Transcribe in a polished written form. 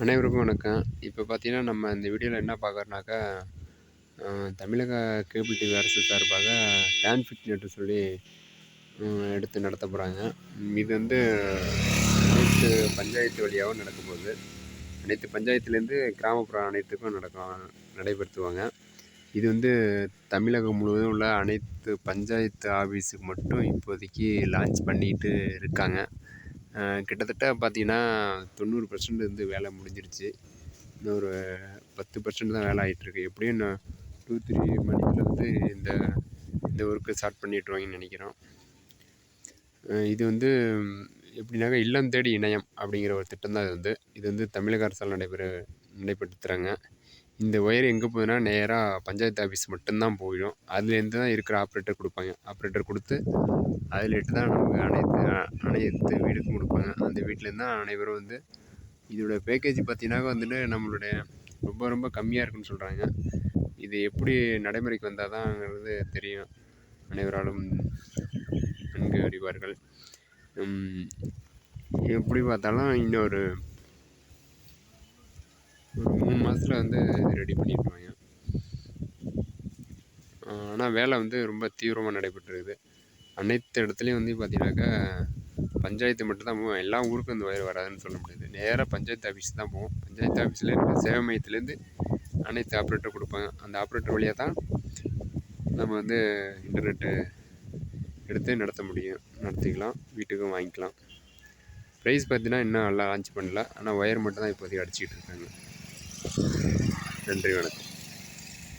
அனைவருக்கும் வணக்கம். இப்போ பார்த்தீங்கன்னா, நம்ம இந்த வீடியோல என்ன பார்க்குறோம்னாக்கா, தமிழக கேபிள் டிவி அரசு சார்பாக டான்ஃபிட் நெட்டு சொல்லி எடுத்து நடத்த போகிறாங்க. இது வந்து அனைத்து பஞ்சாயத்து வழியாகவும் நடக்கும்போது, அனைத்து பஞ்சாயத்துலேருந்து கிராமப்புறம் அனைத்துக்கும் நடைபெறுத்துவாங்க. இது வந்து தமிழகம் முழுவதும் உள்ள அனைத்து பஞ்சாயத்து ஆஃபீஸுக்கு மட்டும் இப்போதைக்கு லான்ச் பண்ணிட்டு இருக்காங்க. கிட்டத்தட்ட பார்த்தீங்கன்னா 90% வந்து வேலை முடிஞ்சிருச்சு. இன்னும் ஒரு 10% தான் வேலை ஆகிட்டுருக்கு. எப்படியும் இன்னும் 2, 3 மந்த்தில் வந்து இந்த இந்த ஒர்க்கு ஸ்டார்ட் பண்ணிட்டுருவாங்கன்னு நினைக்கிறோம். இது வந்து எப்படின்னாக்கா இல்லம் தேடி இணையம் அப்படிங்கிற ஒரு திட்டம் தான் இது வந்து. இது வந்து தமிழக அரசால் நடைபெற்றுத்துறாங்க. இந்த ஒயர் எங்கே போகுதுன்னா நேராக பஞ்சாயத்து ஆஃபீஸ் மட்டும்தான் போயிடும். அதுலேருந்து தான் இருக்கிற ஆப்ரேட்டர் கொடுப்பாங்க. ஆப்ரேட்டர் கொடுத்து அதிலேட்டு தான் நமக்கு அனைத்து வீடுக்கும் கொடுப்பாங்க. அந்த வீட்டிலேருந்து தான் அனைவரும் வந்து இதோட பேக்கேஜ் பார்த்தீங்கன்னாக்கா வந்துட்டு நம்மளுடைய ரொம்ப ரொம்ப கம்மியாக இருக்குன்னு சொல்கிறாங்க. இது எப்படி நடைமுறைக்கு வந்தால் தான்ங்கிறது தெரியும். அனைவராலும் நன்கு அறிவார்கள். எப்படி பார்த்தாலும் இன்னொரு 3 மாதத்தில் வந்து ரெடி பண்ணிடுவாங்க. ஆனால் வேலை வந்து ரொம்ப தீவிரமாக நடைபெற்றுருக்குது. அனைத்து இடத்துலையும் வந்து பார்த்தீங்கன்னாக்கா பஞ்சாயத்து மட்டும் தான் போகும். எல்லா ஊருக்கும் இந்த ஒயர் வராதுன்னு சொல்ல முடியாது. நேராக பஞ்சாயத்து ஆஃபீஸ் தான் போகும். பஞ்சாயத்து ஆஃபீஸ்லேருந்து சேவை மையத்துலேருந்து அனைத்து ஆப்ரேட்டர் கொடுப்பாங்க. அந்த ஆப்ரேட்டர் வழியாக தான் நம்ம வந்து இன்டர்நெட்டு எடுத்து நடத்திக்கலாம், வீட்டுக்கும் வாங்கிக்கலாம். ப்ரைஸ் பார்த்தீங்கன்னா இன்னும் நல்லா லான்ச் பண்ணல. ஆனால் ஒயர் மட்டும் தான் இப்போதைக்கு அடிச்சுக்கிட்டு இருக்காங்க. நன்றி, வணக்கம்.